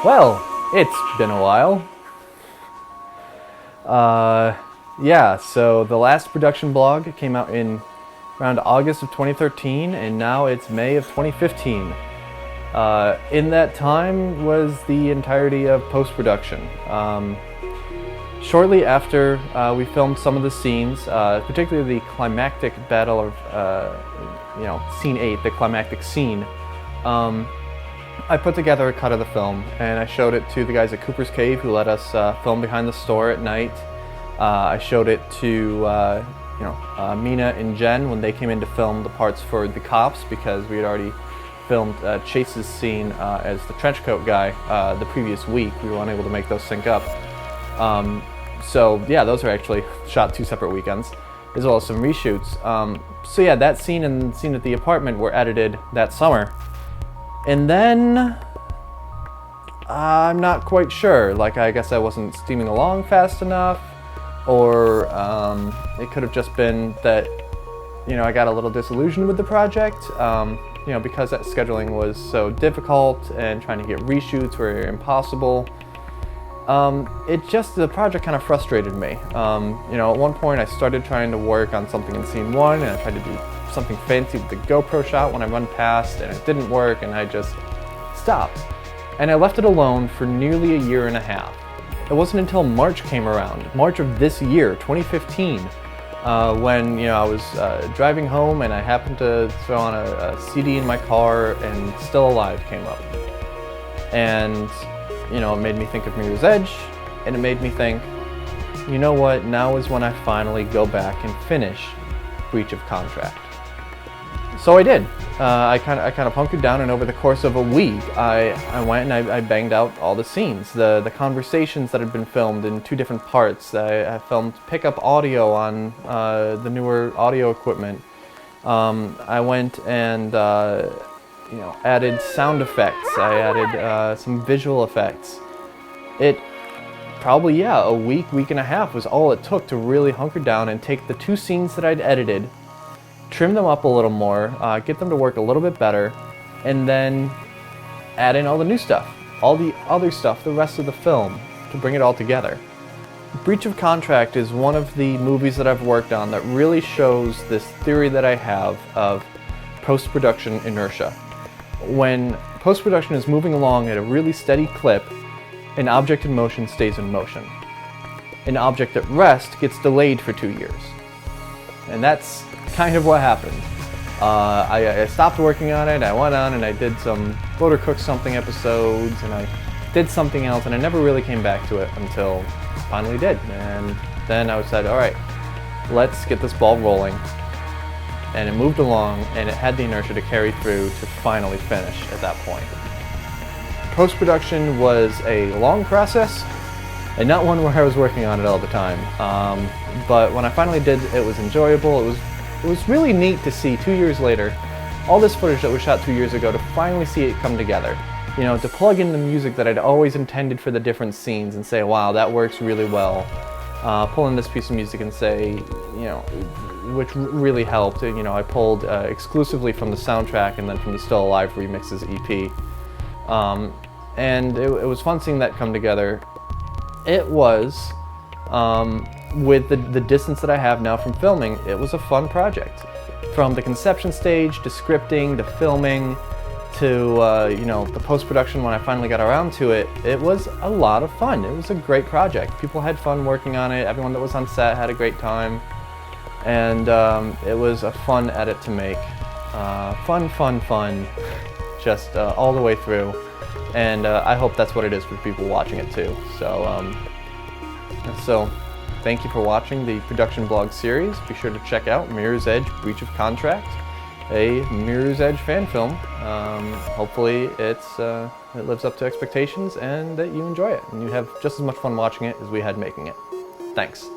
Well, it's been a while. Yeah, so the last production blog came out in around August of 2013, and now it's May of 2015. In that time was the entirety of post-production. Shortly after we filmed some of the scenes, particularly the climactic battle of, scene 8, the climactic scene, I put together a cut of the film and I showed it to the guys at Cooper's Cave who let us film behind the store at night. I showed it to Mina and Jen when they came in to film the parts for the cops, because we had already filmed Chase's scene as the trenchcoat guy the previous week. We were unable to make those sync up. So yeah, those are actually shot 2 separate weekends, as well as some reshoots. So yeah, that scene and the scene at the apartment were edited that summer. And then, I'm not quite sure. Like, I guess I wasn't steaming along fast enough, or it could have just been that, I got a little disillusioned with the project, because that scheduling was so difficult and trying to get reshoots were impossible. The project kind of frustrated me. At one point I started trying to work on something in scene 1, and I tried to do something fancy with the GoPro shot when I run past, and it didn't work, and I just stopped. And I left it alone for nearly a year and a half. It wasn't until March came around, March of this year, 2015, when I was driving home and I happened to throw on a CD in my car, and Still Alive came up. And it made me think of Mirror's Edge, and it made me think, you know what, now is when I finally go back and finish Breach of Contract. So I did. I kind of hunkered down, and over the course of a week, I went and I banged out all the scenes, the conversations that had been filmed in 2 different parts. I filmed pickup audio on the newer audio equipment. I went and added sound effects. I added some visual effects. It probably, a week and a half was all it took to really hunker down and take the 2 scenes that I'd edited, trim them up a little more, get them to work a little bit better, and then add in all the new stuff, all the other stuff, the rest of the film, to bring it all together. Breach of Contract is one of the movies that I've worked on that really shows this theory that I have of post-production inertia. When post-production is moving along at a really steady clip, an object in motion stays in motion. An object at rest gets delayed for 2 years. And that's kind of what happened. I stopped working on it, I went on and I did some Voter Cook Something episodes, and I did something else, and I never really came back to it until I finally did. And then I said, alright, let's get this ball rolling. And it moved along, and it had the inertia to carry through to finally finish at that point. Post-production was a long process, and not one where I was working on it all the time. But when I finally did, it was enjoyable. It was really neat to see 2 years later, all this footage that was shot 2 years ago, to finally see it come together. To plug in the music that I'd always intended for the different scenes and say, wow, that works really well. Pull in this piece of music and say, which really helped. I pulled exclusively from the soundtrack and then from the Still Alive Remixes EP. And it was fun seeing that come together. It was, with the distance that I have now from filming, it was a fun project. From the conception stage, to scripting, to filming, to the post-production when I finally got around to it, it was a lot of fun. It was a great project. People had fun working on it. Everyone that was on set had a great time. And it was a fun edit to make. Fun. Just all the way through. And I hope that's what it is for people watching it too. So thank you for watching the production blog series. Be sure to check out Mirror's Edge Breach of Contract, a Mirror's Edge fan film. Hopefully it lives up to expectations and that you enjoy it and you have just as much fun watching it as we had making it. Thanks.